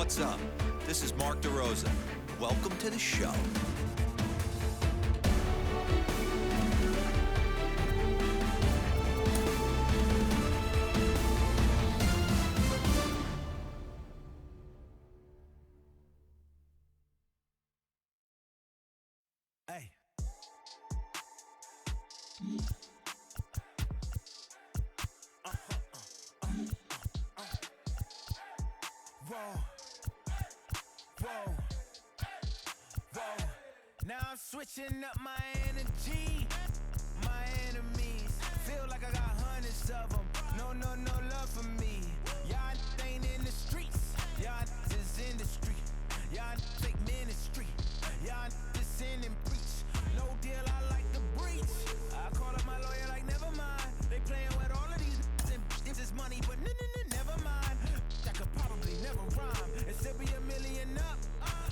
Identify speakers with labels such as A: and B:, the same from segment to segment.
A: What's up? This is Mark DeRosa. Welcome to the show.
B: Hey. Whoa. Now I'm switching up my energy. My enemies feel like I got hundreds of them. No love for me. Y'all ain't in the streets. Y'all is in the street. Y'all fake ministry. Y'all just sin and preach. No deal, I like the breach. I call up my lawyer like, never mind. They playing with all of these and this is money, but never mind. That could probably never rhyme and still be a million up.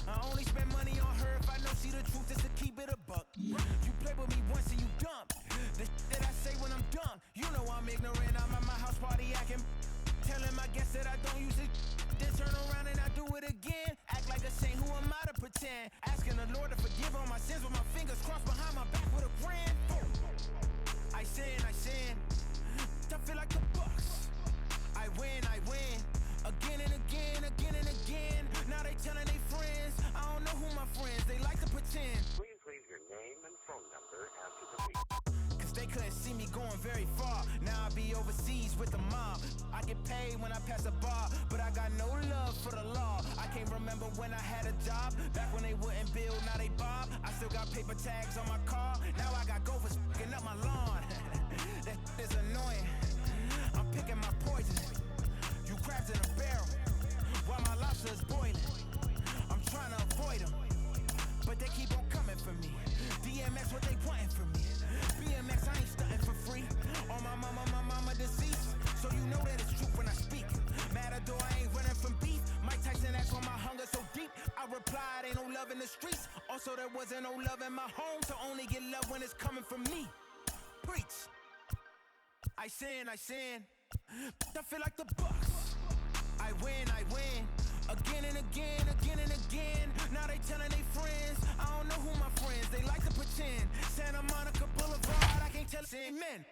B: I only spend money on her if I know she the truth, just to keep it a buck. You play with me once and you dumb. The that I say when I'm done, you know I'm ignorant. I'm at my house party acting, telling my guests that I don't use it. Then turn around and I do it again. Act like a saint, who am I to pretend? Asking the Lord to forgive all my sins with my fingers crossed behind my back with a grand. I sin. I feel like the Bucks. I win. Again and again. Now they telling they friends. I don't know who my friends, they like to pretend.
C: Please leave your name and phone number after the beep.
B: Cause they couldn't see me going very far. Now I be overseas with the mob. I get paid when I pass a bar, but I got no love for the law. I can't remember when I had a job. Back when they wouldn't build, now they bob. I still got paper tags on my car. Now I got gophers f***ing up my lawn. That is annoying. I'm picking my poison. You crabs in a barrel while my lobster is boiling. I'm trying to avoid them, but they keep on coming for me. DMX, what they wanting from me. BMX, I ain't stunting for free. On my mama deceased, so you know that it's true when I speak. Matador, I ain't running from beef. Mike Tyson asked why my hunger so deep. I replied, ain't no love in the streets. Also, there wasn't no love in my home, so only get love when it's coming from me. Preach. I sin. I feel like the Bucks. I win. Again and again. Now they telling they friends. I don't know who my friends, they like to pretend. Santa Monica Boulevard, I can't tell amen.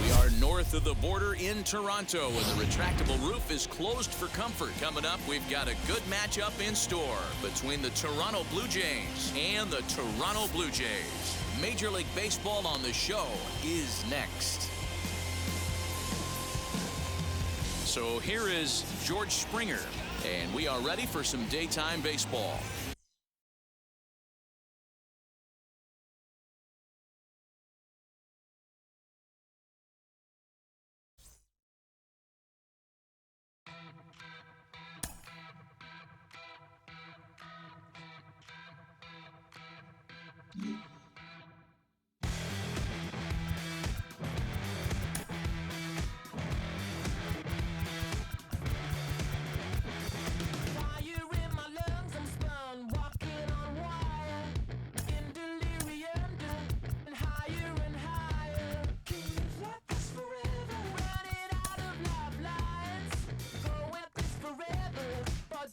D: We are north of the border in Toronto, and the retractable roof is closed for comfort. Coming up, we've got a good matchup in store between the Toronto Blue Jays and the Toronto Blue Jays. Major League Baseball on the show is next. So here is George Springer, and we are ready for some daytime baseball.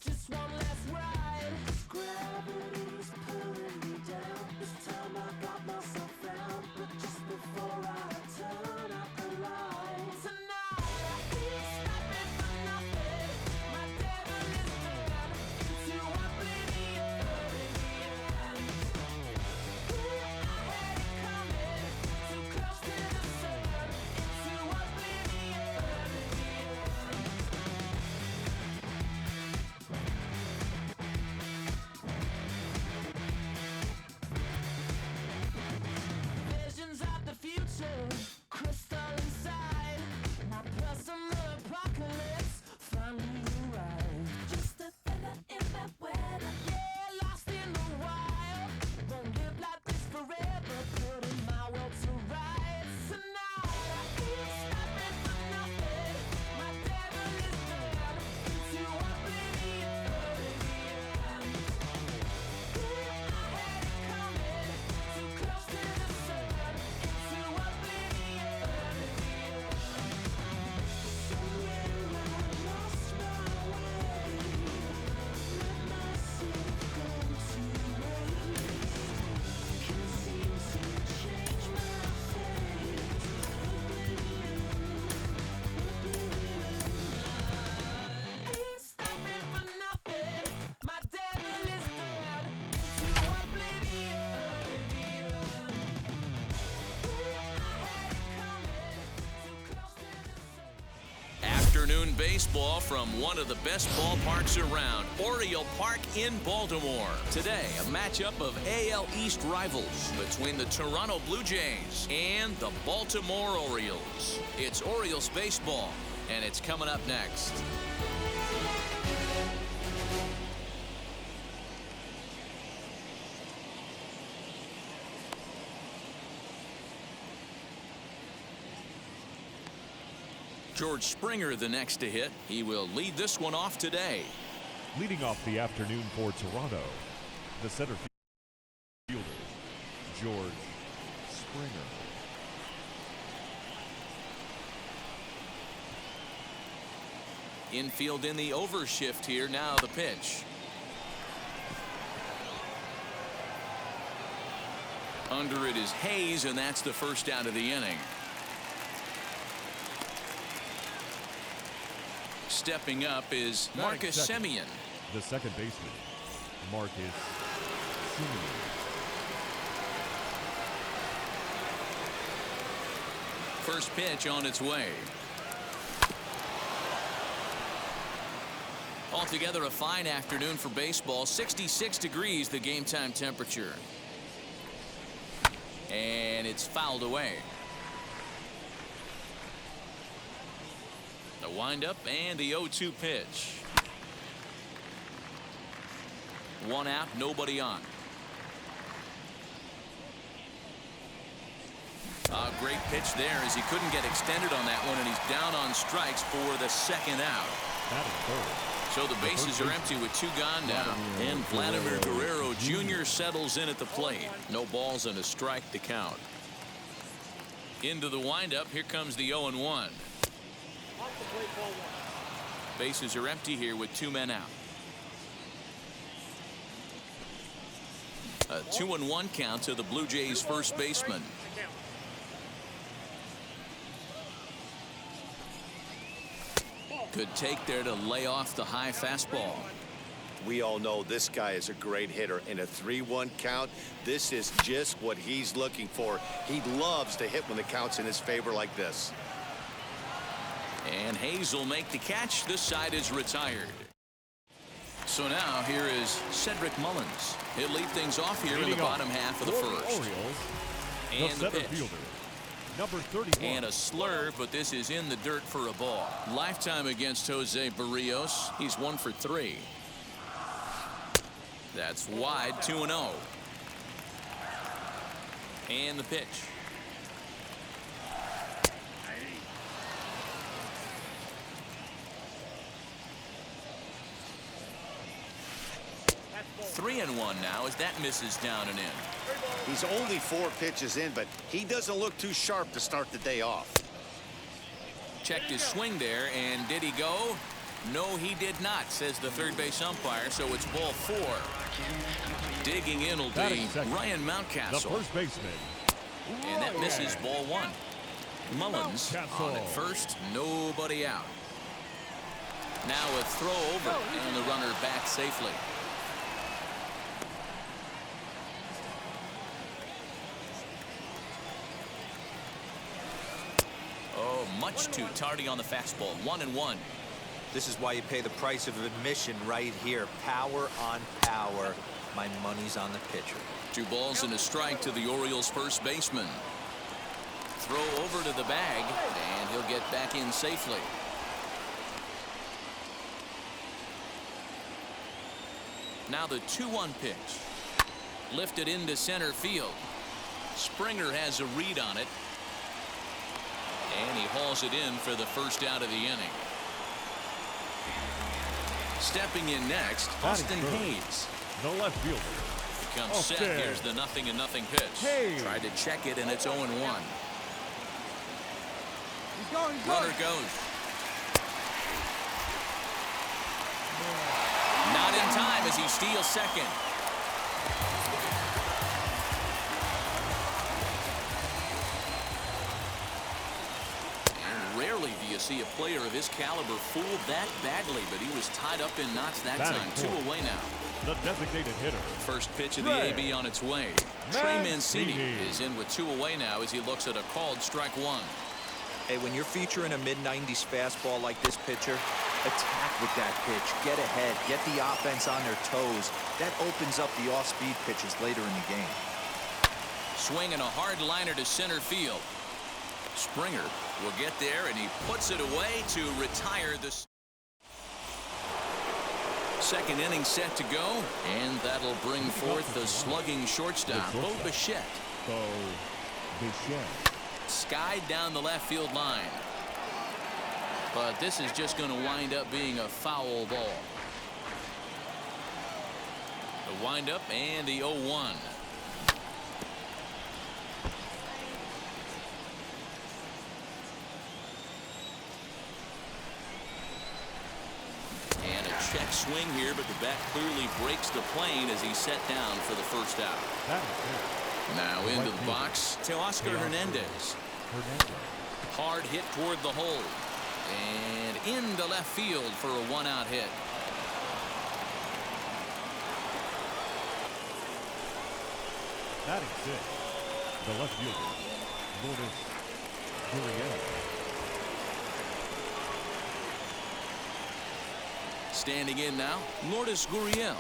E: Just one last ride. Gravity's pulling me down. This time
D: afternoon baseball from one of the best ballparks around, Oriole Park in Baltimore. Today, a matchup of AL East rivals between the Toronto Blue Jays and the Baltimore Orioles. It's Orioles baseball, and it's coming up next. George Springer the next to hit. He will lead this one off today.
E: Leading off the afternoon for Toronto, the center fielder, George Springer.
D: Infield in the overshift here. Now the pitch. Under it is Hayes, and that's the first out of the inning. Stepping up is Marcus Semien.
E: The second baseman, Marcus Semien.
D: First pitch on its way. Altogether a fine afternoon for baseball. 66 degrees the game time temperature. And it's fouled away. The windup and the 0-2 pitch. One out, nobody on. A great pitch there as he couldn't get extended on that one, and he's down on strikes for the second out.
E: That is third.
D: So the bases are empty with two gone now. And Vladimir Guerrero Jr. settles in at the plate. No balls and a strike to count. Into the windup. Here comes the 0-1. Bases are empty here with two men out. A 2-1 count to the Blue Jays first baseman. Good take there to lay off the high fastball.
F: We all know this guy is a great hitter. In a 3-1 count, this is just what he's looking for. He loves to hit when the count's in his favor like this.
D: And Hayes will make the catch. This side is retired. So now here is Cedric Mullins. He'll lead things off here in the bottom half of the first.
E: Orioles,
D: And the
E: center
D: pitch.
E: fielder, number 31.
D: And a slur, but this is in the dirt for a ball. Lifetime against Jose Barrios. He's 1 for 3. That's wide, 2-0. And the pitch. Three and one now as that misses down and in.
F: He's only 4 pitches in, but he doesn't look too sharp to start the day off.
D: Checked his swing there, and did he go? No, he did not, says the third base umpire, so it's ball 4. Digging in will be Ryan Mountcastle.
E: The first baseman.
D: And that misses ball 1. Mullins on at first, nobody out. Now a throw over, and the runner back safely. Oh, much too tardy on the fastball. 1-1.
A: This is why you pay the price of admission right here. Power on power. My money's on the pitcher.
D: 2 balls and a strike to the Orioles first baseman. Throw over to the bag, and he'll get back in safely. Now the 2-1 pitch. Lifted into center field. Springer has a read on it. And he hauls it in for the first out of the inning. Stepping in next, Austin Hayes.
E: The left fielder.
D: Comes set. Here's the 0-0 pitch.
E: Hayes.
D: Tried to check it, and it's 0-1. Runner goes. Not in time as he steals second. And rarely do you see a player of his caliber fooled that badly, but he was tied up in knots that time. 2 away now.
E: The designated hitter.
D: First pitch of the AB on its way. Trey Mancini is in with 2 away now as he looks at a called strike 1.
A: Hey, when you're featuring a mid-90s fastball like this pitcher, attack with that pitch. Get ahead. Get the offense on their toes. That opens up the off-speed pitches later in the game.
D: Swinging a hard liner to center field. Springer will get there, and he puts it away to retire the second inning set to go, and that'll bring forth the slugging shortstop, Bo Bichette. Skied down the left field line. But this is just going to wind up being a foul ball. The windup and the 0-1. And a check swing here, but the bat clearly breaks the plane as he's set down for the first out. Now into the box, Teoscar Hernandez. Hard hit toward the hole. And into left field for a one-out hit.
E: Batting sixth, the left fielder, Lourdes Gurriel.
D: Standing in now, Lourdes Gurriel.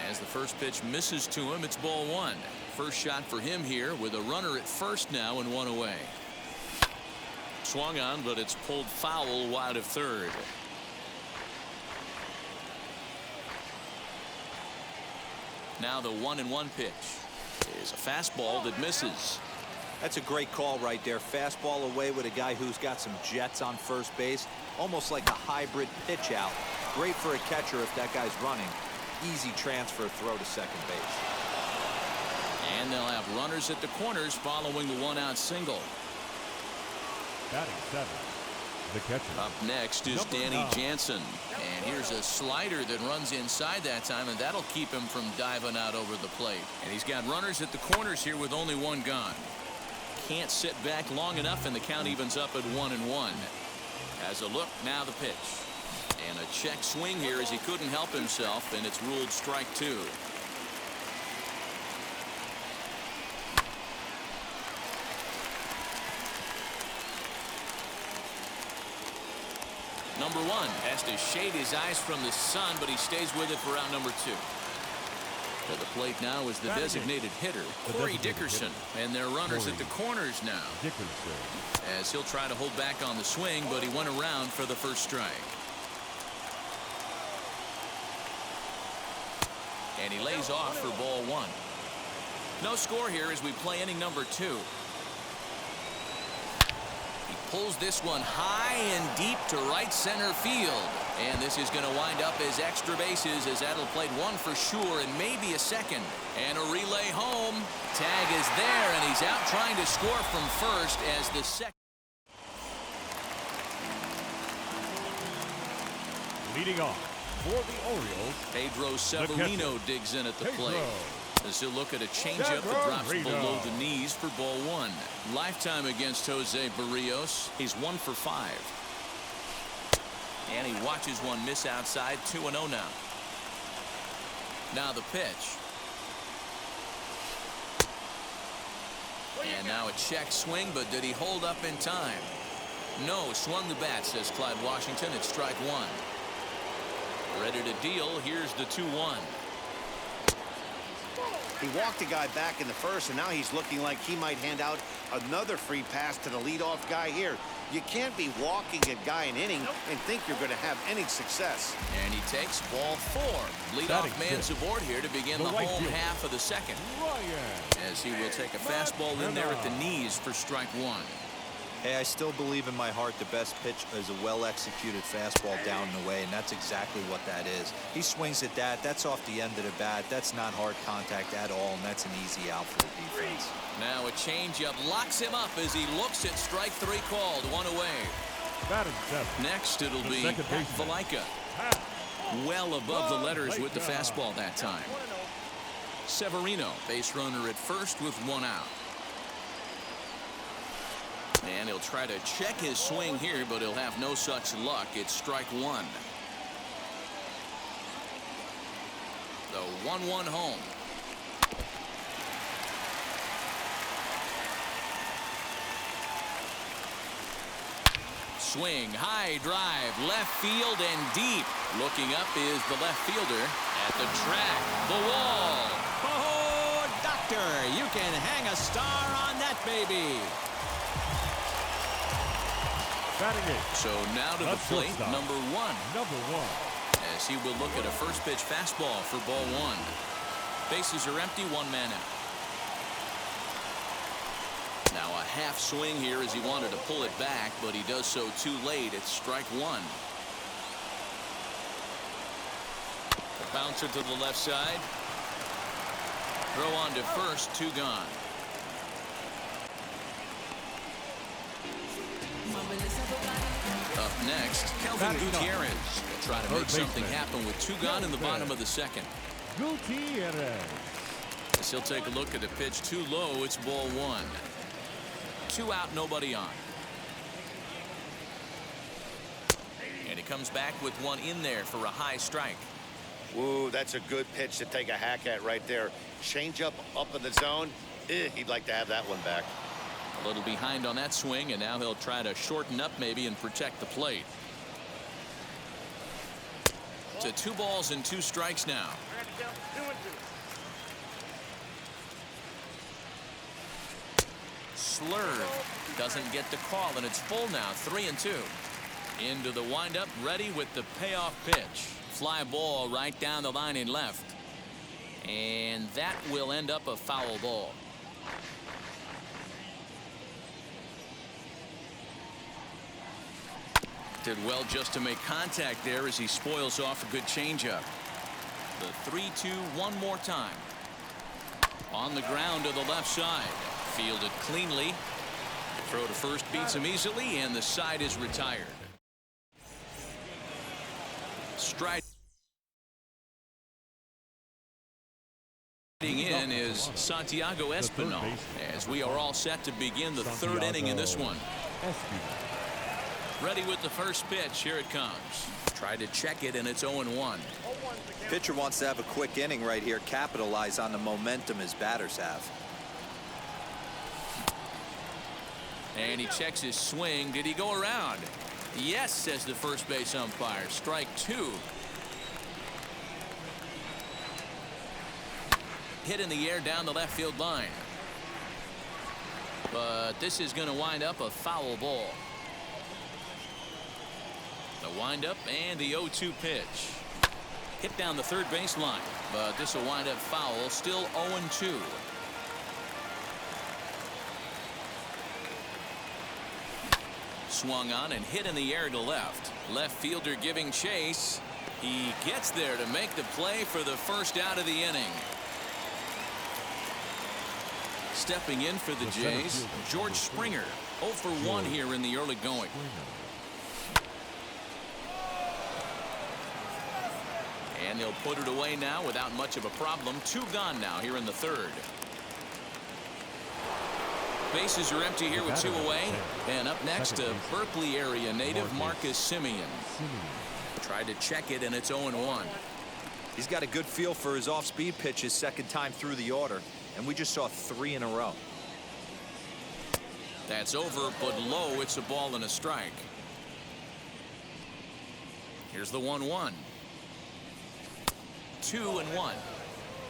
D: As the first pitch misses to him, it's ball one. First shot for him here with a runner at first now and one away. Swung on, but it's pulled foul wide of third. Now the 1-1 pitch is a fastball that misses.
A: That's a great call right there. Fastball away with a guy who's got some jets on first base. Almost like a hybrid pitch out. Great for a catcher if that guy's running. Easy transfer throw to second base.
D: And they'll have runners at the corners following the one-out single.
E: Batting seventh, the catcher.
D: Up next is Danny Jansen. And here's a slider that runs inside that time, and that'll keep him from diving out over the plate. And he's got runners at the corners here with only one gone. Can't sit back long enough, and the count evens up at 1-1. As a look, now the pitch. And a check swing here as he couldn't help himself, and it's ruled strike two. Number one has to shade his eyes from the sun, but he stays with it for out number two. To the plate now is the designated hitter, Corey Dickerson. And they're runners at the corners now. As he'll try to hold back on the swing, but he went around for the first strike. And he lays off for ball one. No score here as we play inning number two. He pulls this one high and deep to right center field. And this is going to wind up as extra bases as that'll played one for sure and maybe a second. And a relay home. Tag is there, and he's out trying to score from first as the second.
E: Leading off for the Orioles,
D: Pedro Severino digs in at the plate. As he'll look at a changeup that drops below the knees for ball one. Lifetime against Jose Barrios. He's 1 for 5. And he watches one miss outside. 2-0 now. Now the pitch. And now a check swing, but did he hold up in time? No, swung the bat, says Clyde Washington. It's strike one. Ready to deal. Here's the 2-1.
F: He walked the guy back in the first, and now he's looking like he might hand out another free pass to the leadoff guy here. You can't be walking a guy an inning and think you're going to have any success.
D: And he takes ball four. Leadoff man's aboard here to begin the home half of the second. As he will take a fastball in there at the knees for strike one.
A: Hey, I still believe in my heart the best pitch is a well-executed fastball down and away, and that's exactly what that is. He swings at that. That's off the end of the bat. That's not hard contact at all, and that's an easy out for the defense.
D: Now a changeup locks him up as he looks at strike three called. One away. Next, it'll be Valaika. Well above the letters with the fastball that time. Severino, base runner at first with one out. And he'll try to check his swing here, but he'll have no such luck. It's strike one. The 1-1 home. swing, high drive, left field and deep. Looking up is the left fielder at the track, the wall. Oh, doctor, you can hang a star on that baby.
E: Batting it.
D: So now to the plate, number one. As he will look at a first pitch fastball for ball one. Bases are empty, one man out. Now a half swing here as he wanted to pull it back, but he does so too late. It's strike one. The bouncer to the left side. Throw on to first, two gone. Up next, Kelvin Gutierrez will try to make something happen with two gone in the bottom of the second.
E: Gutierrez.
D: As he'll take a look at the pitch too low, it's ball one. 2 out, nobody on. And he comes back with one in there for a high strike.
F: Woo, that's a good pitch to take a hack at right there. Change up in the zone. He'd like to have that one back.
D: A little behind on that swing, and now he'll try to shorten up maybe and protect the plate. To 2 balls and 2 strikes now. Slurve doesn't get the call, and it's full now, 3-2. Into the windup, ready with the payoff pitch. Fly ball right down the line and left. And that will end up a foul ball. Did well just to make contact there as he spoils off a good changeup. The 3-2 one more time. On the ground to the left side. Fielded cleanly. Throw to first beats him easily, and the side is retired. Stride in is Santiago Espinal, as we are all set to begin the third inning in this one. Ready with the first pitch. Here it comes. Tried to check it, and it's 0-1.
A: Pitcher wants to have a quick inning right here, capitalize on the momentum his batters have.
D: And he checks his swing. Did he go around? Yes, says the first base umpire. Strike 2. Hit in the air down the left field line. But this is going to wind up a foul ball. The windup and the 0-2 pitch. Hit down the third base line, but this will wind up foul. Still 0-2. Swung on and hit in the air to left. Left fielder giving chase. He gets there to make the play for the first out of the inning. Stepping in for the Jays, George Springer. 0 for 1 here in the early going. And he'll put it away now without much of a problem. 2 gone now here in the third. Bases are empty here with 2 away. And up next, a Berkeley area native, Marcus Semien. Tried to check it, and it's 0-1.
A: He's got a good feel for his off-speed pitch his second time through the order, and we just saw 3 in a row.
D: That's over, but low. It's a ball and a strike. Here's the 1-1. 2-1.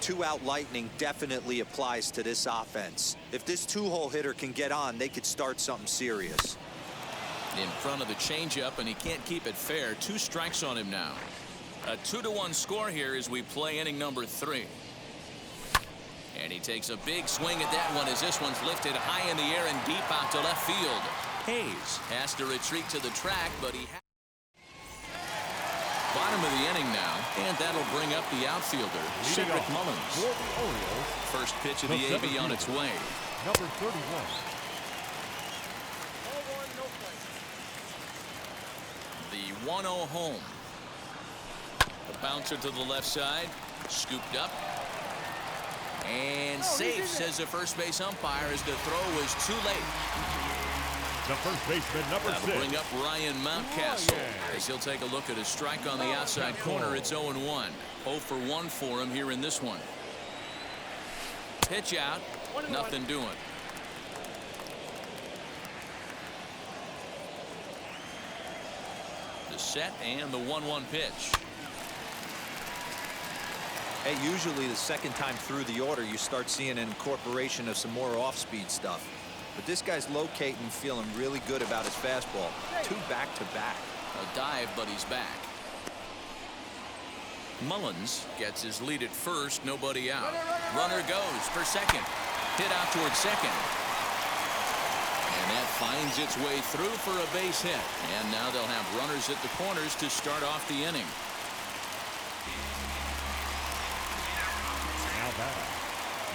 A: 2-out lightning definitely applies to this offense. If this 2-hole hitter can get on, they could start something serious.
D: In front of the changeup, and he can't keep it fair. 2 strikes on him now. A 2-1 score here as we play inning number 3. And he takes a big swing at that one as this one's lifted high in the air and deep out to left field. Hayes has to retreat to the track, but he has. Bottom of the inning now, and that'll bring up the outfielder, Cedric Mullins. First pitch of the AB on its way.
E: Number 31.
D: The 1-0 home. The bouncer to the left side, scooped up. And safe, says the first base umpire, as the throw was too late.
E: The first baseman, number 6.
D: That'll bring up Ryan Mountcastle as he'll take a look at a strike on the outside corner. It's 0-1. 0 for 1 for him here in this one. Pitch out, nothing doing. set and the 1-1 pitch.
A: Hey, usually the second time through the order, you start seeing an incorporation of some more off-speed stuff. But this guy's locating, feeling really good about his fastball. 2 back-to-back.
D: A dive, but he's back. Mullins gets his lead at first, nobody out. Runner goes for second. Hit out towards second. And that finds its way through for a base hit. And now they'll have runners at the corners to start off the inning.
E: Now back.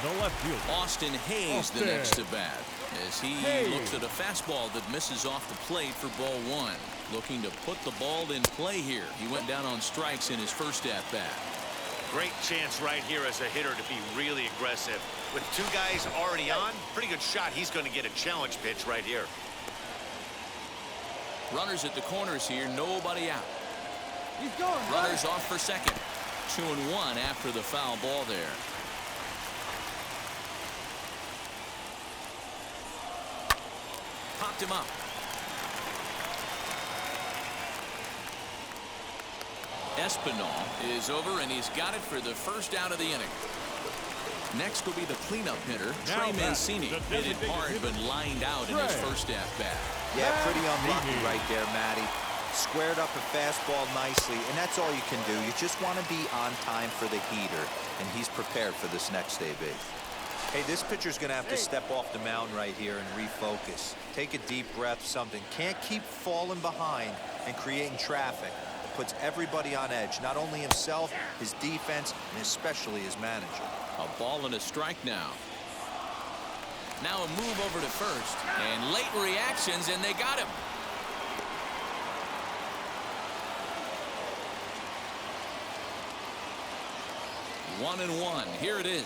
E: No left field.
D: Austin Hayes the next to bat as he looks at a fastball that misses off the plate for ball 1. Looking to put the ball in play here. He went down on strikes in his first at bat.
F: Great chance right here as a hitter to be really aggressive. With 2 guys already on, pretty good shot. He's going to get a challenge pitch right here.
D: Runners at the corners here, nobody out.
B: He's going.
D: Runners off for second. 2-1 after the foul ball there. Popped him up. Espinal is over, and he's got it for the first out of the inning. Next will be the cleanup hitter, Trey Mancini. Hit it hard, but lined out in his first at-bat.
A: Yeah, pretty unlucky right there, Matty. Squared up a fastball nicely, and that's all you can do. You just want to be on time for the heater, and he's prepared for this next AB. Hey, this pitcher's going to have to step off the mound right here and refocus. Take a deep breath, something. Can't keep falling behind and creating traffic. Puts everybody on edge, not only himself, his defense, and especially his manager.
D: A ball and a strike now. Now a move over to first, and late reactions, and they got him. One and one. Here it is.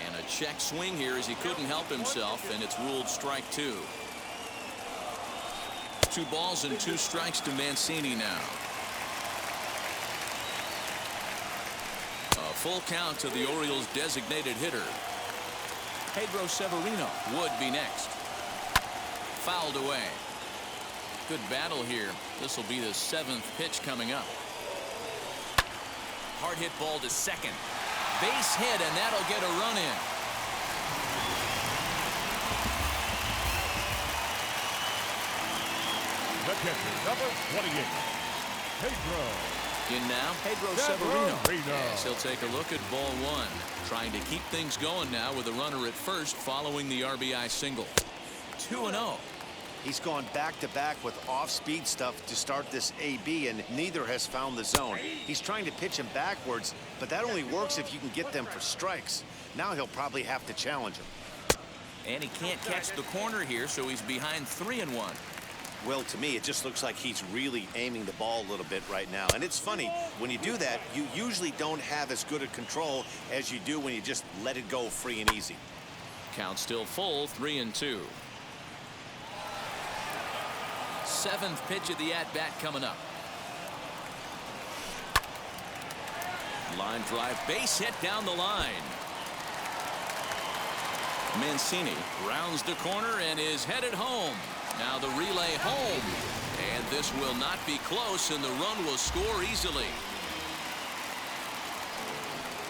D: And a check swing here as he couldn't help himself, and it's ruled strike 2. 2 balls and 2 strikes to Mancini now. A full count to the Orioles' designated hitter. Pedro Severino would be next. Fouled away. Good battle here. This will be the 7th pitch coming up. Hard hit ball to second. Base hit, and that'll get a run in.
E: The catcher, number 28, Pedro.
D: In now, Pedro Severino.
E: Severino.
D: Yes, he'll take a look at ball 1. Trying to keep things going now with a runner at first following the RBI single. 2-0.
F: He's gone back-to-back with off-speed stuff to start this AB, and neither has found the zone. He's trying to pitch him backwards, but that only works if you can get them for strikes. Now he'll probably have to challenge him.
D: And he can't catch the corner here, so he's behind 3-1.
F: Well, to me, it just looks like he's really aiming the ball a little bit right now. And it's funny, when you do that, you usually don't have as good a control as you do when you just let it go free and easy.
D: Count still full, 3-2. 7th pitch of the at-bat coming up. Line drive, base hit down the line. Mancini rounds the corner and is headed home. Now the relay home, and this will not be close, and the run will score easily.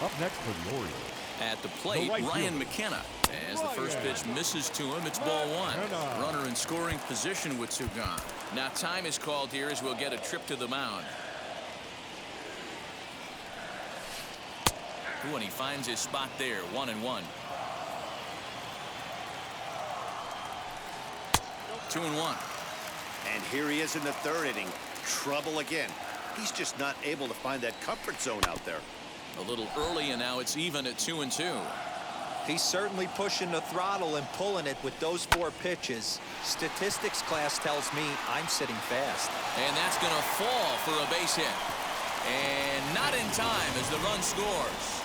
E: Up next for the Orioles.
D: At the plate,
E: right
D: Ryan
E: fielder.
D: McKenna. As the first pitch misses to him, it's ball 1. Runner in scoring position with 2 gone. Now time is called here as we'll get a trip to the mound. Ooh, and he finds his spot there, 1-1. 2-1.
F: And here he is in the 3rd inning. Trouble again. He's just not able to find that comfort zone out there.
D: A little early, and now it's even at 2-2.
A: He's certainly pushing the throttle and pulling it with those 4 pitches. Statistics class tells me I'm sitting fast.
D: And that's going to fall for a base hit. And not in time as the run scores.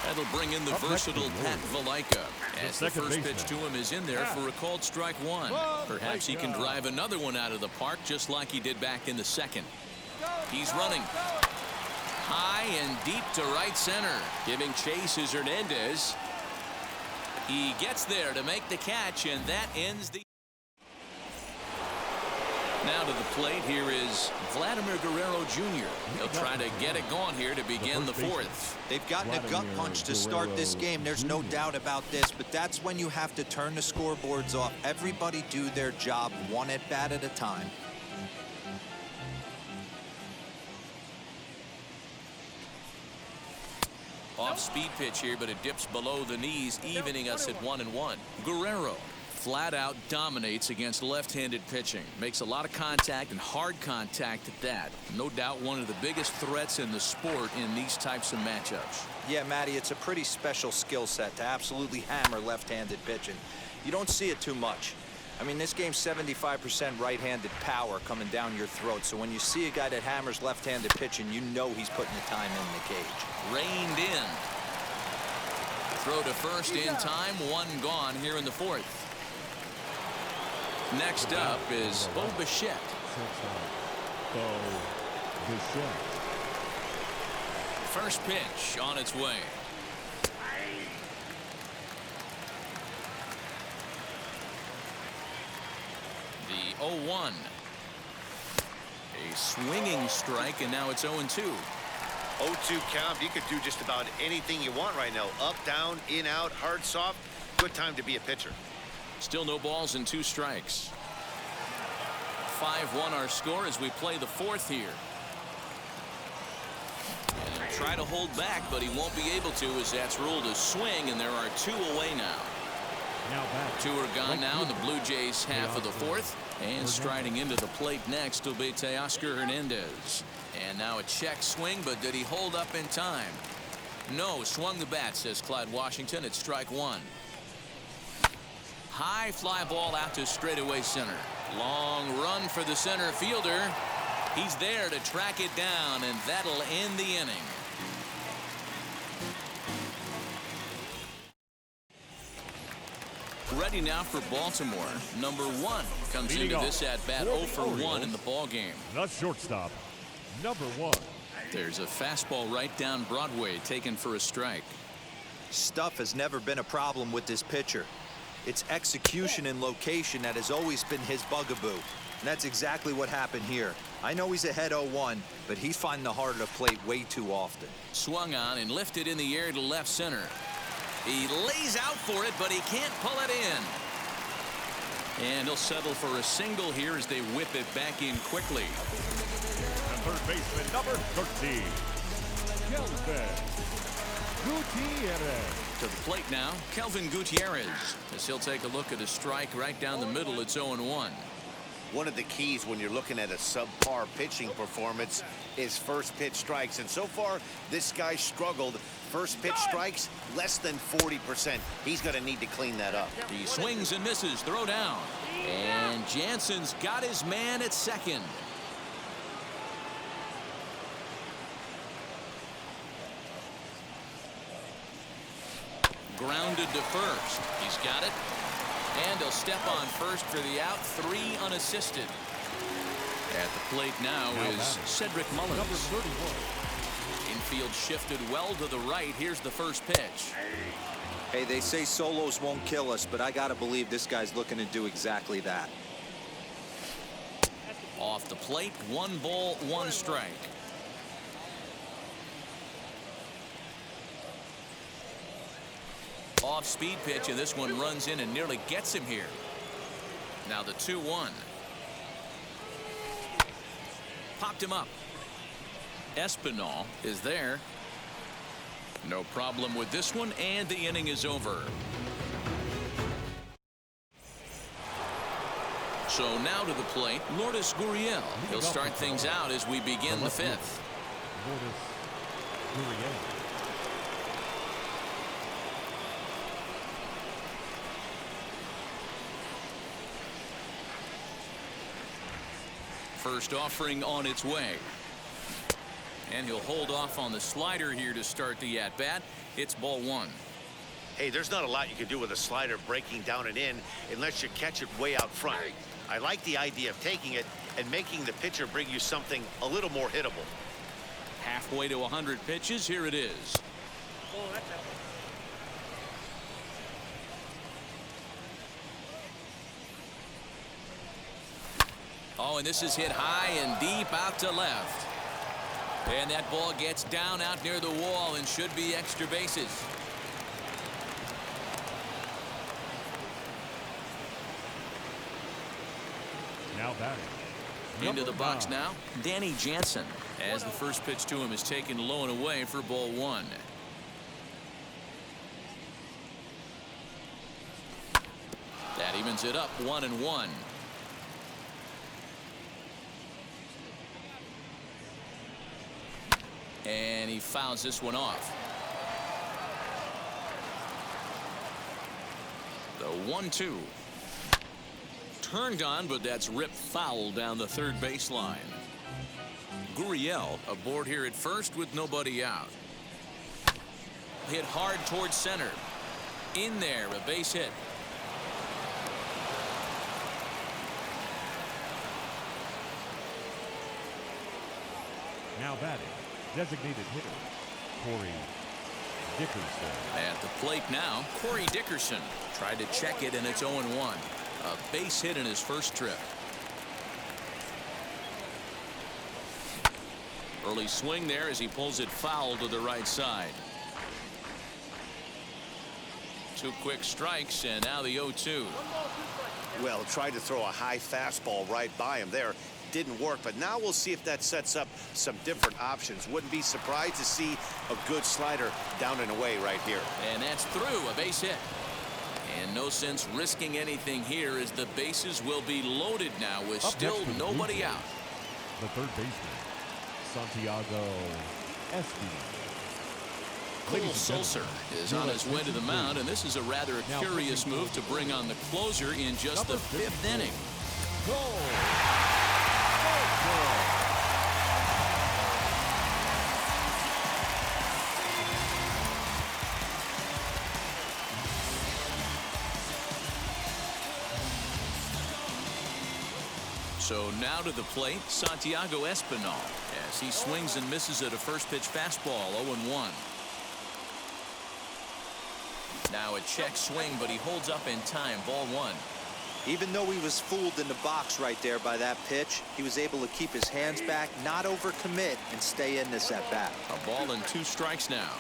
D: That'll bring in the versatile Pat Valaika. As the first pitch to him is in there for a called strike 1. Perhaps he can drive another one out of the park just like he did back in the 2nd. He's running. High and deep to right center. Giving chase is Hernandez. He gets there to make the catch, and that ends the. Now to the plate, here is Vladimir Guerrero Jr. He'll try to get it going here to begin the fourth.
A: They've gotten a gut punch to start this game. There's no doubt about this, but that's when you have to turn the scoreboards off. Everybody do their job one at bat at a time.
D: Off-speed pitch here, but it dips below the knees, evening us at 1-1. Guerrero flat out dominates against left-handed pitching. Makes a lot of contact, and hard contact at that. No doubt one of the biggest threats in the sport in these types of matchups.
A: Yeah, Matty, it's a pretty special skill set to absolutely hammer left-handed pitching. You don't see it too much. I mean, this game's 75% right-handed power coming down your throat. So when you see a guy that hammers left-handed pitching, you know he's putting the time in the cage.
D: Reined in. Throw to first in time. One gone here in the fourth. Next up is Bo Bichette. First pitch on its way. The 0-1. A swinging strike, and now it's 0-2.
F: 0-2 count. You could do just about anything you want right now. Up, down, in, out, hard, soft. Good time to be a pitcher.
D: Still no balls and 2 strikes. 5-1 our score as we play the fourth here. And he'll try to hold back, but he won't be able to, as that's ruled a swing, and there are 2 away now. 2 are gone now in the Blue Jays half of the fourth. And striding into the plate next will be Teoscar Hernandez. And now a check swing, but did he hold up in time? No, swung the bat, says Clyde Washington. It's strike 1. High fly ball out to straightaway center. Long run for the center fielder. He's there to track it down, and that'll end the inning. Ready now for Baltimore. Number 1 comes into this at bat 0 for 1 in the ball game.
E: The shortstop, number 1.
D: There's a fastball right down Broadway taken for a strike.
A: Stuff has never been a problem with this pitcher. It's execution and location that has always been his bugaboo. And that's exactly what happened here. I know he's ahead 0-1, but he's finding the heart of the plate way too often.
D: Swung on and lifted in the air to left center. He lays out for it, but he can't pull it in. And he'll settle for a single here as they whip it back in quickly.
E: The third baseman, number 13, Kelvin Gutierrez.
D: To the plate now, Kelvin Gutierrez, as he'll take a look at a strike right down the middle. It's 0-1.
F: One of the keys when you're looking at a subpar pitching performance is first pitch strikes. And so far, this guy struggled. First pitch strikes, less than 40%. He's going to need to clean that up.
D: He swings and misses. Throw down. And Jansen's got his man at second. Grounded to first. He's got it. And he'll step on first for the out. 3 unassisted. At the plate now is Cedric Mullins.
E: Number 31.
D: Infield shifted well to the right. Here's the first pitch.
A: Hey, they say solos won't kill us, but I gotta believe this guy's looking to do exactly that.
D: Off the plate, 1 ball, 1 strike. Off speed pitch, and this one runs in and nearly gets him here. Now the 2-1. Popped him up. Espinal is there. No problem with this one, and the inning is over. So now to the plate, Lourdes Gurriel. He'll start things out as we begin the 5th.
E: Lourdes Gurriel.
D: First offering on its way. And he'll hold off on the slider here to start the at-bat. It's ball 1.
F: Hey, there's not a lot you can do with a slider breaking down and in unless you catch it way out front. I like the idea of taking it and making the pitcher bring you something a little more hittable.
D: Halfway to 100 pitches. Here it is. Oh, and this is hit high and deep out to left. And that ball gets down out near the wall and should be extra bases.
E: Now batting.
D: Into the
E: Number
D: box
E: 9.
D: now, Danny Jansen, as the first pitch to him is taken low and away for ball 1. That evens it up 1-1. And he fouls this one off. The 1-2. Turned on, but that's ripped foul down the third baseline. Gurriel aboard here at first with nobody out. Hit hard towards center. In there, a base hit.
E: Now batting. Designated hitter, Corey Dickerson.
D: At the plate now, Corey Dickerson tried to check it, and it's 0-1. A base hit in his first trip. Early swing there as he pulls it foul to the right side. 2 quick strikes, and now the 0-2.
F: Well, tried to throw a high fastball right by him there. Didn't work, but now we'll see if that sets up some different options. Wouldn't be surprised to see a good slider down and away right here.
D: And that's through, a base hit. And no sense risking anything here as the bases will be loaded now with
E: Up
D: still
E: next for the
D: nobody
E: Blue
D: out.
E: Jays, the third baseman, Santiago Espinal.
D: Cole Sulser is on his way to the mound, and this is a rather curious move to bring on the closer in just the 5th inning. So now to the plate, Santiago Espinal, as he swings and misses at a first pitch fastball, 0-1. Now a check swing, but he holds up in time, ball 1.
A: Even though he was fooled in the box right there by that pitch, he was able to keep his hands back, not overcommit, and stay in this at bat.
D: A ball and 2 strikes now.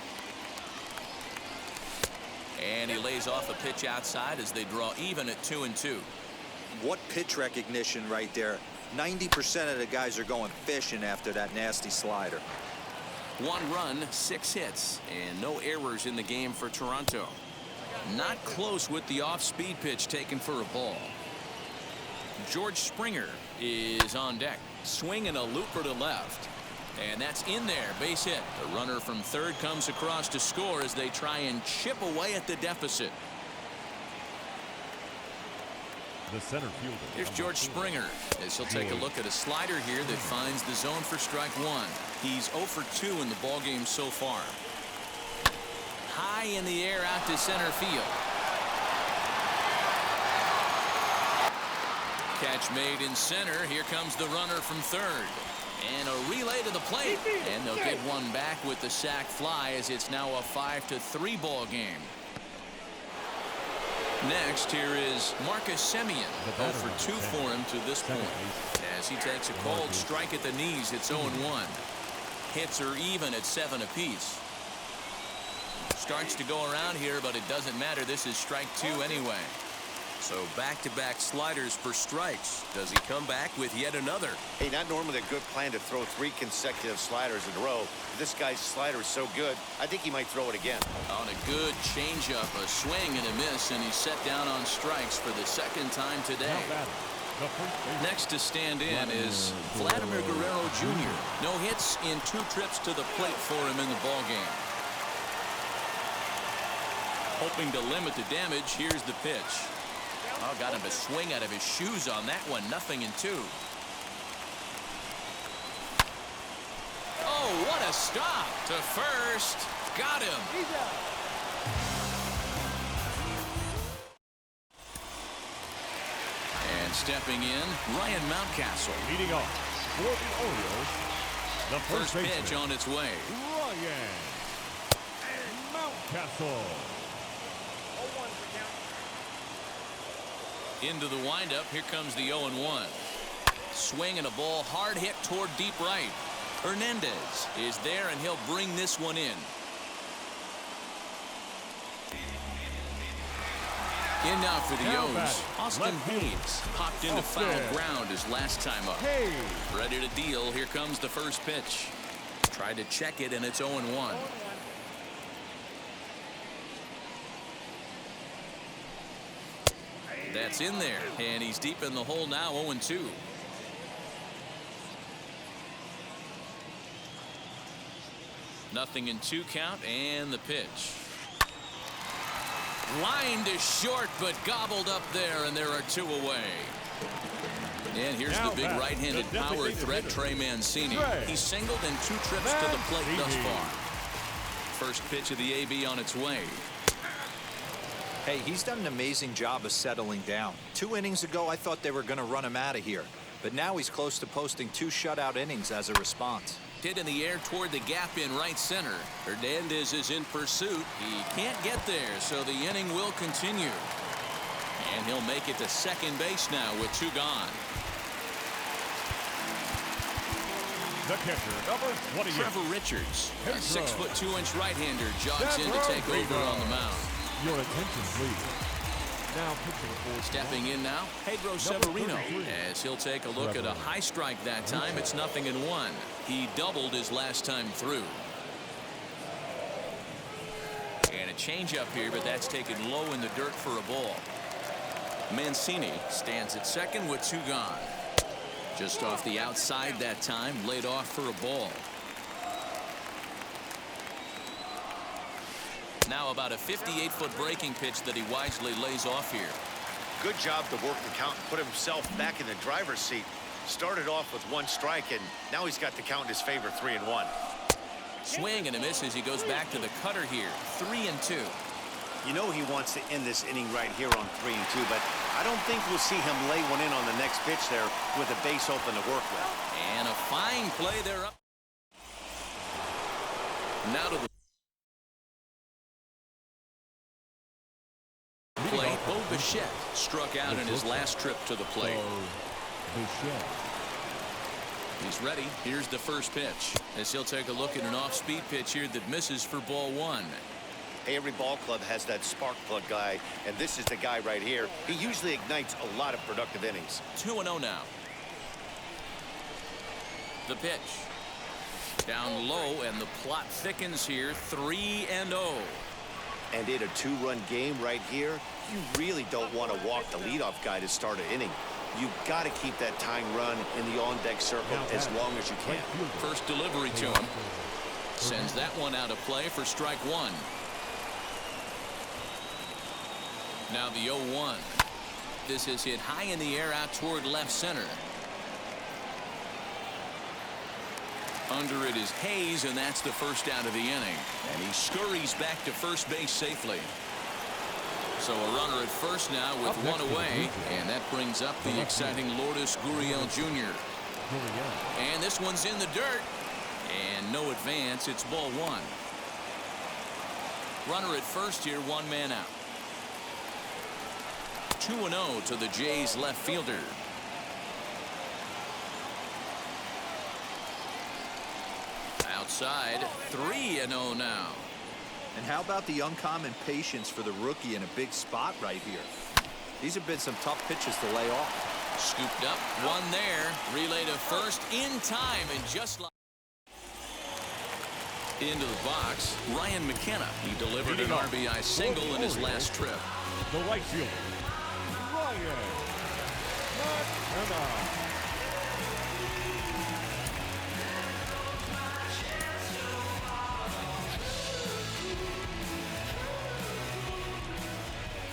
D: And he lays off a pitch outside as they draw even at 2-2.
A: What pitch recognition right there. 90% of the guys are going fishing after that nasty slider.
D: 1 run, 6 hits, and no errors in the game for Toronto. Not close with the off-speed pitch taken for a ball. George Springer is on deck. Swinging a looper to left. And that's in there, base hit. The runner from third comes across to score as they try and chip away at the deficit.
E: The center fielder.
D: Here's George Springer as he'll take a look at a slider here that finds the zone for strike 1. He's 0 for 2 in the ballgame so far. High in the air out to center field. Catch made in center. Here comes the runner from third. And a relay to the plate. And they'll get one back with the sac fly as it's now a 5-3 ball game. Next, here is Marcus Semien. 0 for 2 for him to this point. As he takes a cold strike at the knees, it's 0-1. Hits are even at 7 apiece. Starts to go around here, but it doesn't matter. This is strike 2 anyway. So back-to-back sliders for strikes. Does he come back with yet another?
F: Hey, not normally a good plan to throw 3 consecutive sliders in a row. This guy's slider is so good, I think he might throw it again.
D: On a good changeup, a swing and a miss, and he's set down on strikes for the 2nd time today. Next to stand in is Vladimir Guerrero Jr. No hits in 2 trips to the plate for him in the ballgame. Hoping to limit the damage, here's the pitch. Oh, got him to swing out of his shoes on that one. 0-2. Oh, what a stop to first. Got him. And stepping in, Ryan Mountcastle.
E: Leading off for the Orioles, the
D: First pitch on its way.
E: Ryan Mountcastle.
D: Into the windup. Here comes the 0-1. Swing and a ball hard hit toward deep right. Hernandez is there, and he'll bring this one in. In now for the O's, Austin Hayes popped into foul ground his last time up. Ready to deal. Here comes the first pitch. Tried to check it, and it's 0-1. That's in there, and he's deep in the hole now, 0-2. Nothing in 2 count, and the pitch. Lined is short, but gobbled up there, and there are 2 away. And here's the big right-handed power threat, Trey Mancini. He's singled in 2 trips to the plate thus far. First pitch of the AB on its way.
A: Hey, he's done an amazing job of settling down. 2 innings ago, I thought they were going to run him out of here. But now he's close to posting 2 shutout innings as a response.
D: Hit in the air toward the gap in right center. Hernandez is in pursuit. He can't get there, so the inning will continue. And he'll make it to second base now with 2 gone.
E: The catcher, number 28.
D: Trevor Richards, a 6'2" right-hander, jogs in to take over on the mound.
E: Your attention, please. Now pitching for
D: stepping in now, Pedro Severino, as he'll take a look at a high strike that time. It's 0-1. He doubled his last time through. And a changeup here, but that's taken low in the dirt for a ball. Mancini stands at second with 2 gone. Just off the outside that time, laid off for a ball. Now about a 58-foot breaking pitch that he wisely lays off here.
F: Good job to work the count and put himself back in the driver's seat. Started off with 1 strike, and now he's got the count in his favor, 3-1.
D: Swing and a miss as he goes back to the cutter here, 3-2.
F: You know he wants to end this inning right here on 3-2, but I don't think we'll see him lay one in on the next pitch there with a base open to work with.
D: And a fine play there up. Now to the plate. Bo Bichette struck out in his last trip to the plate. He's ready. Here's the first pitch as he'll take a look at an off-speed pitch here that misses for ball 1.
F: Hey, every ball club has that spark plug guy, and this is the guy right here. He usually ignites a lot of productive innings.
D: 2-0 now. The pitch. Down low, and the plot thickens here, 3-0.
F: And in a 2-run game right here, you really don't want to walk the leadoff guy to start an inning. You've got to keep that tying run in the on-deck circle as long as you can.
D: First delivery to him. Sends that one out of play for strike 1. Now the 0-1. This is hit high in the air out toward left center. Under it is Hayes, and that's the first out of the inning. And he scurries back to first base safely. So a runner at first now with 1 away, and that brings up the exciting Lourdes Gurriel Jr. And this one's in the dirt, and no advance. It's ball 1. Runner at first here, 1 man out. 2-0 to the Jays left fielder. Outside, 3-0 now.
A: And how about the uncommon patience for the rookie in a big spot right here? These have been some tough pitches to lay off.
D: Scooped up, 1 there. Relay to first in time, and just like into the box, Ryan McKenna. He delivered an RBI single in his last trip.
E: The right fielder, Ryan McKenna.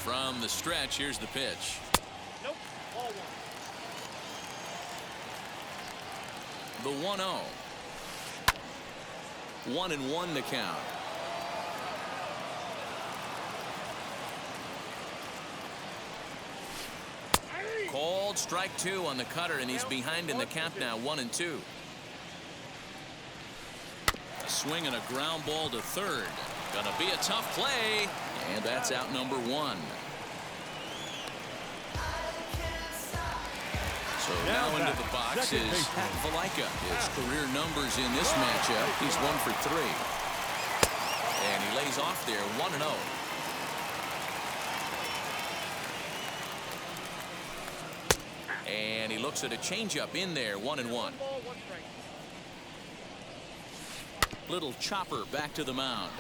D: From the stretch, here's the pitch.
F: Nope, ball 1.
D: The 1-0. 1-1 to count. Called strike 2 on the cutter, and he's behind in the count now, 1-2. A swing and a ground ball to third. Gonna be a tough play, and that's out number 1. So now into the box is Pat Valaika. His career numbers in this matchup, he's 1 for 3. And he lays off there 1-0. And he looks at a changeup in there, 1-1. Little chopper back to the mound.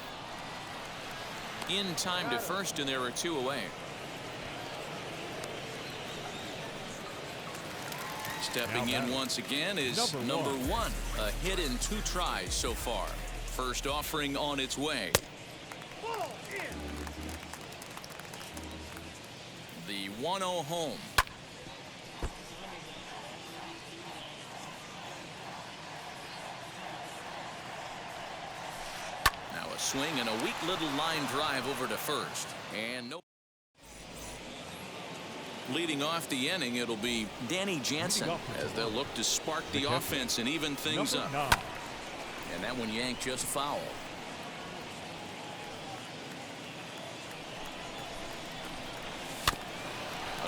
D: In time to first, and there are 2 away. Stepping in once again is number 1. A hit in 2 tries so far. First offering on its way. The 1-0 home. Now a swing and a weak little line drive over to first. And no. Leading off the inning, it'll be Danny Jansen as they'll look to spark the offense and even things up. And that one yanked just foul.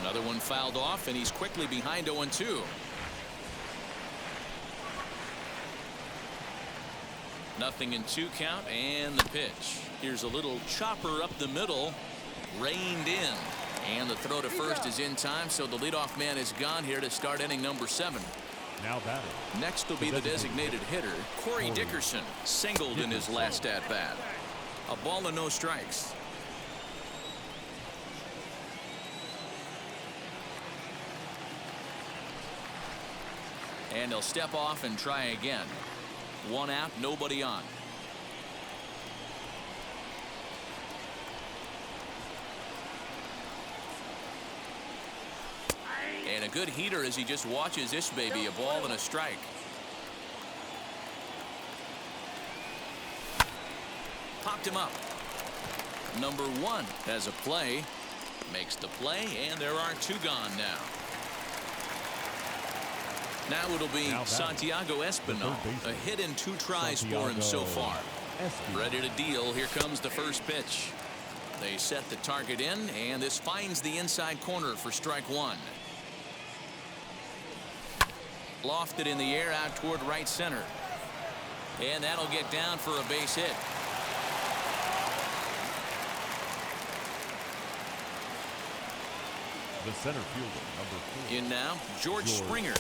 D: Another one fouled off, and he's quickly behind 0-2. Nothing in 2 count, and the pitch. Here's a little chopper up the middle, reined in. And the throw to first is in time, so the leadoff man is gone here to start inning number 7.
E: Now batting.
D: Next will be the designated hitter, Corey Dickerson, singled in his last at-bat. A ball and no strikes. And he'll step off and try again. 1 out, nobody on. And a good heater as he just watches this baby, a ball and a strike. Popped him up. Number 1 has a play, makes the play, and there are 2 gone now. Now it'll be Santiago Espinal, a hit in 2 tries for him so far. Ready to deal. Here comes the first pitch. They set the target in, and this finds the inside corner for strike 1. Lofted in the air out toward right center. And that'll get down for a base hit.
E: The center fielder, number 4.
D: In now, George Springer,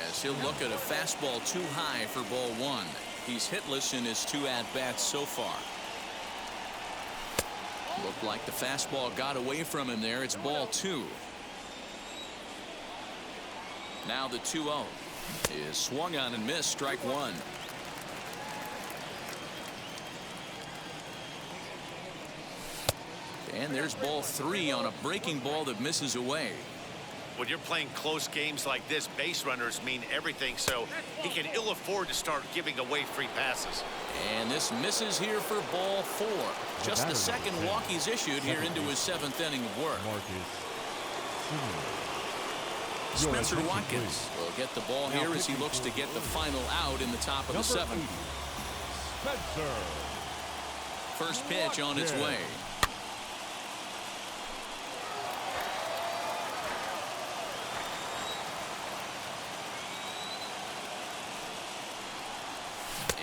D: as he'll look at a fastball too high for ball 1. He's hitless in his 2 at-bats so far. Looked like the fastball got away from him there. It's ball 2. Now the 2-0 is swung on and missed, strike 1. And there's ball 3 on a breaking ball that misses away.
F: When you're playing close games like this, base runners mean everything, so he can ill afford to start giving away free passes.
D: And this misses here for ball 4. Just the second walk he's issued here into his 7th inning of work. Spencer Watkins will get the ball here as he looks to get the final out in the top of the 7th. First pitch on its way.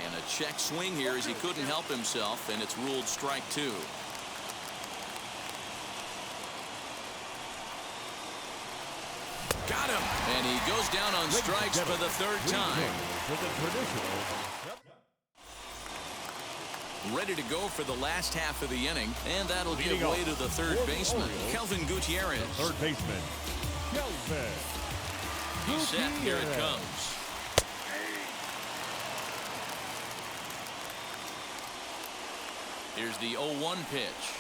D: And a check swing here as he couldn't help himself, and it's ruled strike 2. Got him, and he goes down on strikes for the 3rd time. Ready to go for the last half of the inning, and that'll give way to the 3rd baseman, Kelvin Gutierrez.
E: 3rd baseman, Kelvin.
D: He's set. Here it comes. Here's the 0-1 pitch.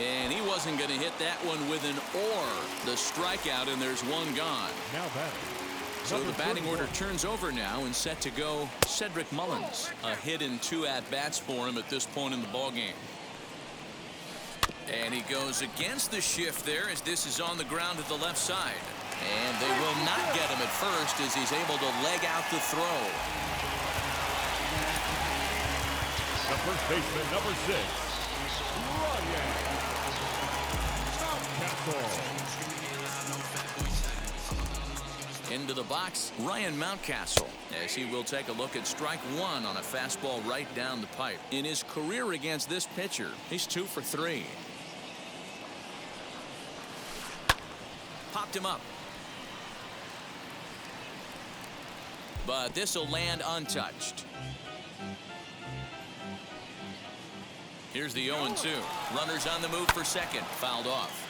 D: And he wasn't going to hit that one with an or. The strikeout, and there's 1 gone.
E: Now batting.
D: So the batting order turns over now, and set to go Cedric Mullins. A hit in 2 at-bats for him at this point in the ballgame. And he goes against the shift there as this is on the ground to the left side. And they will not get him at first as he's able to leg out the throw.
E: The first baseman, number 6,
D: Into the box, Ryan Mountcastle, as he will take a look at strike one on a fastball right down the pipe. In his career against this pitcher, he's 2 for 3. Popped him up. But this will land untouched. Here's the 0-2. Runners on the move for second. Fouled off.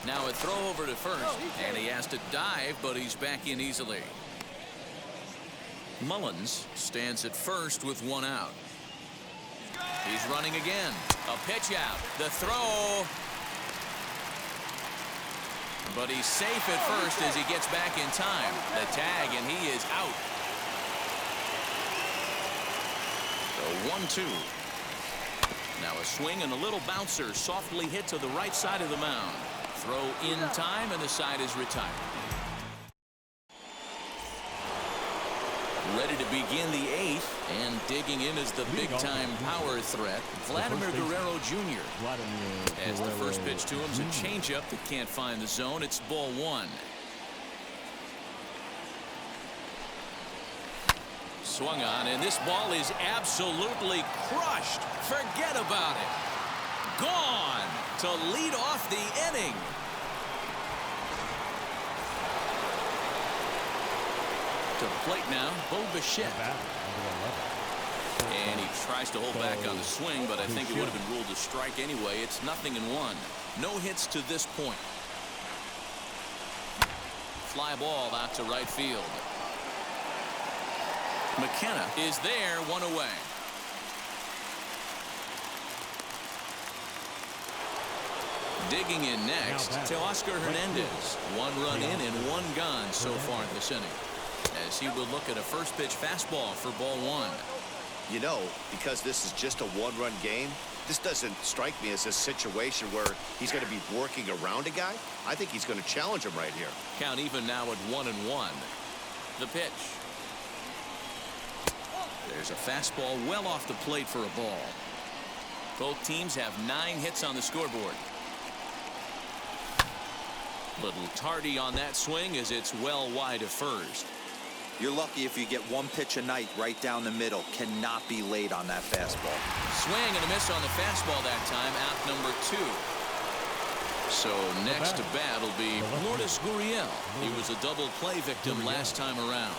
D: Now a throw over to first, and he has to dive, but he's back in easily. Mullins stands at first with 1 out. He's running again. A pitch out. The throw. But he's safe at first as he gets back in time. The tag, and he is out. The 1-2. Now a swing and a little bouncer softly hit to the right side of the mound. Throw in time, and the side is retired. Ready to begin the 8th, and digging in is the big-time power threat, Vladimir Guerrero Jr. As the first pitch to him is a changeup that can't find the zone. It's ball 1. Swung on, and this ball is absolutely crushed. Forget about it. Gone to lead off the inning. To the plate now, Bo Bichette. And he tries to hold back on the swing, but I think it would have been ruled a strike anyway. It's 0-1. No hits to this point. Fly ball out to right field. McKenna is there, 1 away. Digging in next to Oscar Hernandez. 1 run in and 1 gone so far this inning, as he will look at a first pitch fastball for ball 1.
F: You know, because this is just a 1-run game, this doesn't strike me as a situation where he's going to be working around a guy. I think he's going to challenge him right here.
D: Count even now at 1-1. The pitch. There's a fastball well off the plate for a ball. Both teams have 9 hits on the scoreboard. Little tardy on that swing as it's well wide of first.
A: You're lucky if you get 1 pitch a night right down the middle. Cannot be late on that fastball.
D: Swing and a miss on the fastball that time. Out number 2. So next to bat will be Lourdes Gurriel. He was a double play victim last time around.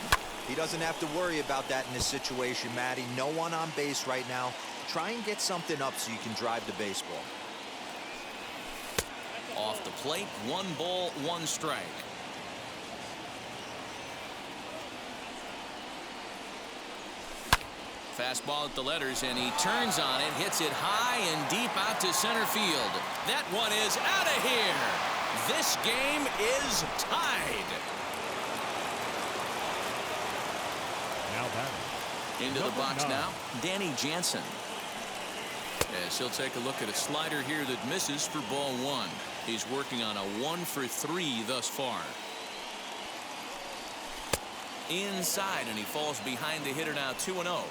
A: He doesn't have to worry about that in this situation, Matty. No one on base right now. Try and get something up so you can drive the baseball.
D: Off the plate, 1 ball, 1 strike. Fastball at the letters, and he turns on it, hits it high and deep out to center field. That one is out of here. This game is tied.
E: Now batting.
D: Into the box now, Danny Jansen. As he'll take a look at a slider here that misses for ball 1. He's working on a 1 for 3 thus far. Inside, and he falls behind the hitter now, 2-0.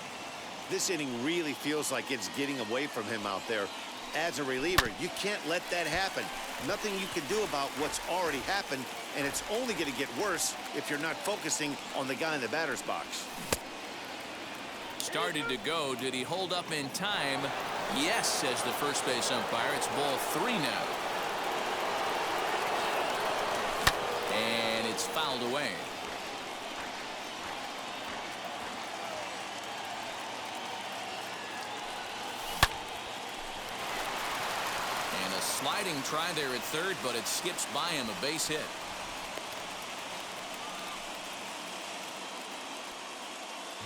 F: This inning really feels like it's getting away from him out there. As a reliever, you can't let that happen. Nothing you can do about what's already happened, and it's only going to get worse if you're not focusing on the guy in the batter's box.
D: Started to go. Did he hold up in time? Yes, says the first base umpire. It's ball 3 now. And it's fouled away. And a sliding try there at third, but it skips by him, a base hit.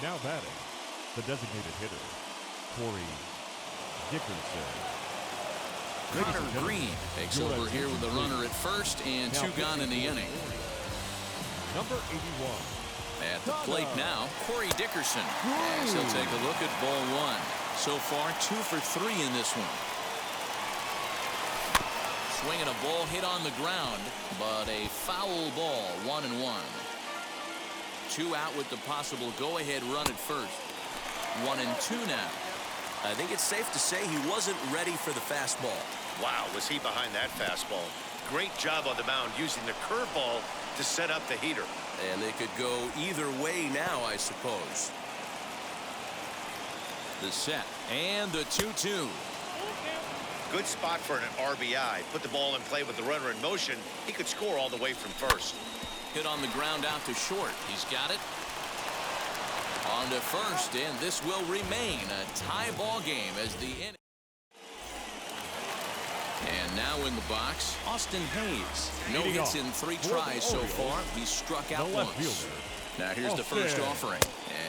E: Now batting, the designated hitter, Corey Dickerson.
D: Connor Green takes over here with a runner at first and 2 gone in the inning.
E: Number 81.
D: At the plate now, Corey Dickerson. As he'll take a look at ball 1. So far, 2 for 3 in this one. Swinging a ball hit on the ground, but a foul ball, 1-1. 2 out with the possible go-ahead run at first. 1-2 now.
G: I think it's safe to say he wasn't ready for the fastball.
F: Wow, was he behind that fastball. Great job on the mound using the curveball to set up the heater.
G: And they could go either way now, I suppose.
D: The set and the 2-2.
F: Good spot for an RBI. Put the ball in play with the runner in motion. He could score all the way from first.
D: Hit on the ground out to short. He's got it. On to first, and this will remain a tie ball game as the inning. And now in the box, Austin Hayes. No hits in 3 tries so far. He's struck out once. Now here's the first offering,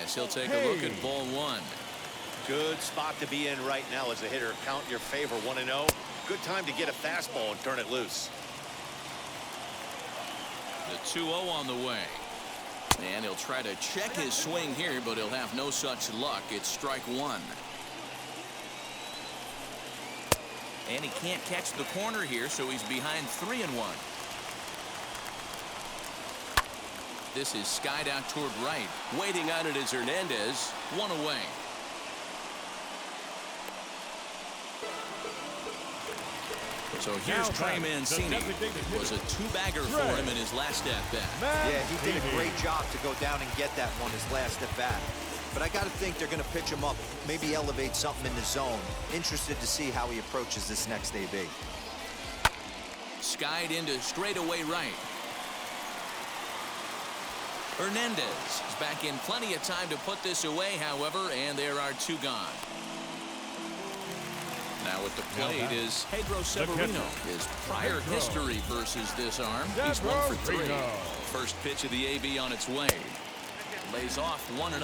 D: as he'll take a look at ball 1.
F: Good spot to be in right now as a hitter. Count your favor, 1-0. Good time to get a fastball and turn it loose.
D: The 2-0 on the way. And he'll try to check his swing here, but he'll have no such luck. It's strike 1. And he can't catch the corner here, so he's behind 3-1. This is skied out toward right.
G: Waiting on it is Hernandez.
D: 1 away. So here's Trey Mancini. It was a 2-bagger for him in his last at-bat.
A: Yeah, he did a great job to go down and get that one his last at-bat. But I got to think they're going to pitch him up, maybe elevate something in the zone. Interested to see how he approaches this next AB.
D: Skied into straightaway right. Hernandez is back in plenty of time to put this away, however, and there are 2 gone. Now at the plate is Pedro Severino. His prior history versus this arm, he's 1 for 3. First pitch of the AB on its way. Lays off 1-0.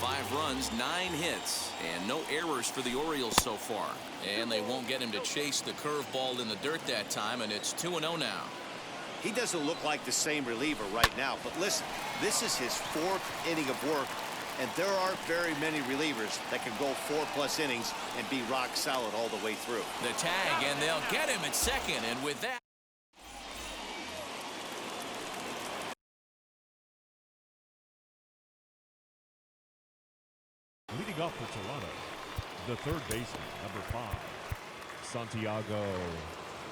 D: 5 runs, 9 hits, and no errors for the Orioles so far. And they won't get him to chase the curveball in the dirt that time, and it's 2-0 now.
F: He doesn't look like the same reliever right now, but listen, this is his 4th inning of work. And there aren't very many relievers that can go 4+ innings and be rock solid all the way through.
D: The tag, and they'll get him at second. And with that,
E: leading off for Toronto, the third baseman, number 5, Santiago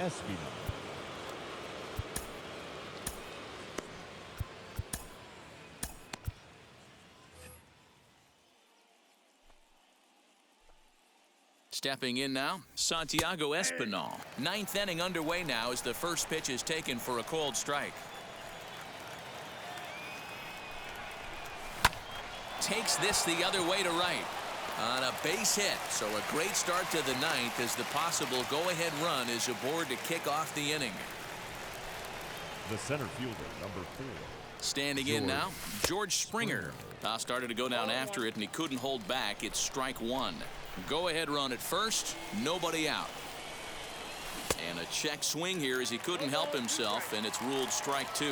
E: Espinal.
D: stepping in now, Santiago Espinal. 9th inning underway now as the first pitch is taken for a called strike. Takes this the other way to right on a base hit. So a great start to the 9th as the possible go-ahead run is aboard to kick off the inning.
E: The center fielder, number 4.
D: Standing in now, George Springer. Toss started to go down after it, and he couldn't hold back. It's strike 1. Go-ahead run at first, nobody out. And a check swing here as he couldn't help himself, and it's ruled strike 2.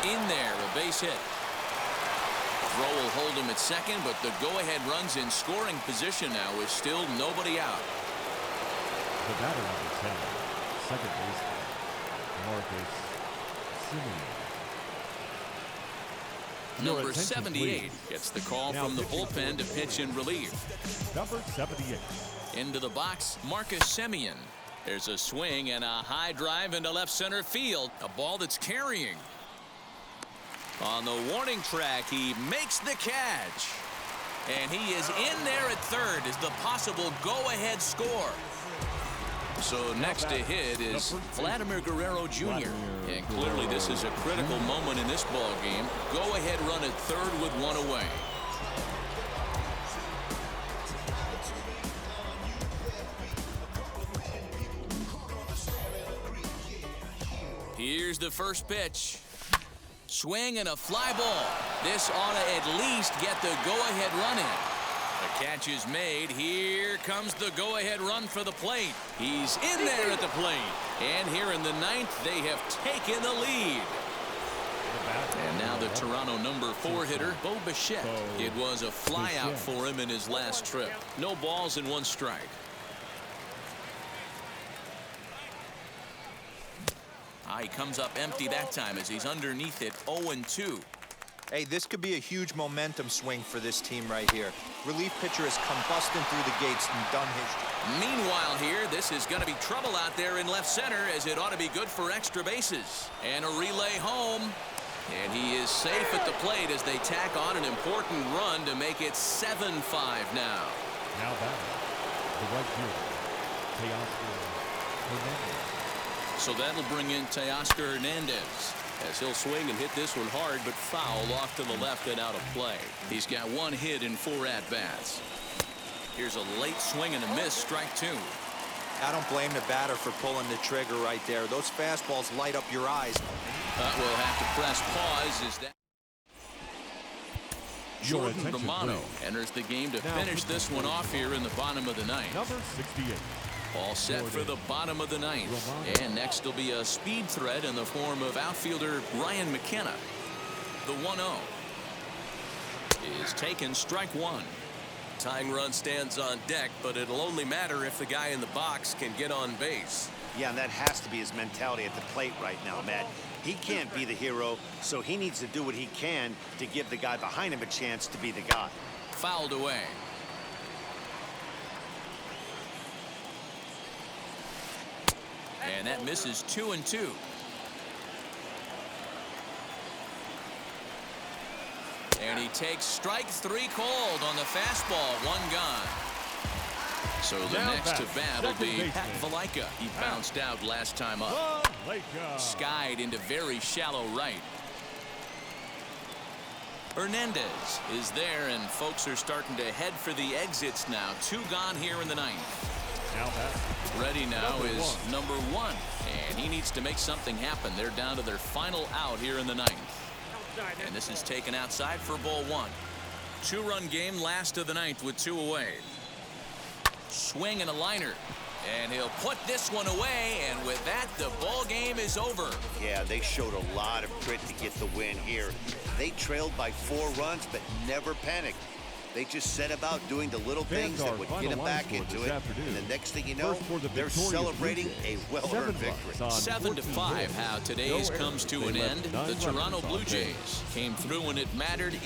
D: In there, a base hit. Throw will hold him at second, but the go-ahead run's in scoring position now with still nobody out.
E: The batter, number 10, second baseman, Marcus Semien.
D: Number 78 gets the call from the bullpen to pitch in relief.
E: Number 78.
D: Into the box, Marcus Semien. There's a swing and a high drive into left center field. A ball that's carrying. On the warning track, he makes the catch. And he is in there at third as the possible go-ahead score. So next to hit is Vladimir Guerrero Jr. And clearly this is a critical moment in this ball game. Go-ahead run at third with 1 away. Here's the first pitch. Swing and a fly ball. This ought to at least get the go-ahead run in. The catch is made. Here comes the go-ahead run for the plate. He's in there at the plate. And here in the 9th, they have taken the lead. And now the Toronto number 4 hitter, Bo Bichette. It was a flyout for him in his last trip. No balls and 1 strike. He comes up empty that time as he's underneath it, 0-2.
A: Hey, this could be a huge momentum swing for this team right here. Relief pitcher has come busting through the gates and done his job.
D: Meanwhile here, this is going to be trouble out there in left center, as it ought to be good for extra bases. And a relay home. And he is safe at the plate as they tack on an important run to make it 7-5 now.
E: Now batting, the right fielder, Teoscar Hernandez.
H: So that'll bring in Teoscar Hernandez, as he'll swing and hit this one hard, but foul off to the left and out of play. He's got 1 hit in 4 at-bats.
D: Here's a late swing and a miss, strike 2.
A: I don't blame the batter for pulling the trigger right there. Those fastballs light up your eyes.
D: We'll have to press pause as that.
E: Your
D: Jordan
E: attention,
D: Romano
E: please.
D: enters the game to
E: Now
D: finish this one off here in the bottom of the ninth.
E: Number 68.
D: All set for the bottom of the ninth.
E: Romano.
D: And next will be a speed threat in the form of outfielder Ryan McKenna. The 1-0 is taken, strike 1.
G: Tying run stands on deck, but it'll only matter if the guy in the box can get on base.
F: Yeah, and that has to be his mentality at the plate right now, Matt. He can't be the hero, so he needs to do what he can to give the guy behind him a chance to be the guy.
D: Fouled away. And that misses 2-2. And he takes strike 3 called on the fastball, 1 gone. So the
E: Now
D: next to
E: bat,
D: bat will be
E: second
D: Pat
E: baseman.
D: Valaika. He bounced out last time up.
E: Valaika.
D: Skied into very shallow right. Hernandez is there, and folks are starting to head for the exits now. 2 gone here in the ninth.
E: Now batting,
D: Ready now
E: Number
D: is
E: 1.
D: number 1, and he needs to make something happen. They're down to their final out here in the ninth. And this is taken outside for ball 1. 2-run game, last of the ninth with 2 away. Swing and a liner, and he'll put this one away, and with that the ball game is over.
F: Yeah, they showed a lot of grit to get the win here. They trailed by 4 runs, but never panicked. They just set about doing the little things that would get them back into it. And the next thing you know, they're celebrating a well-earned victory.
D: 7-5 how today's comes to an end. The Toronto Blue Jays came through when it mattered in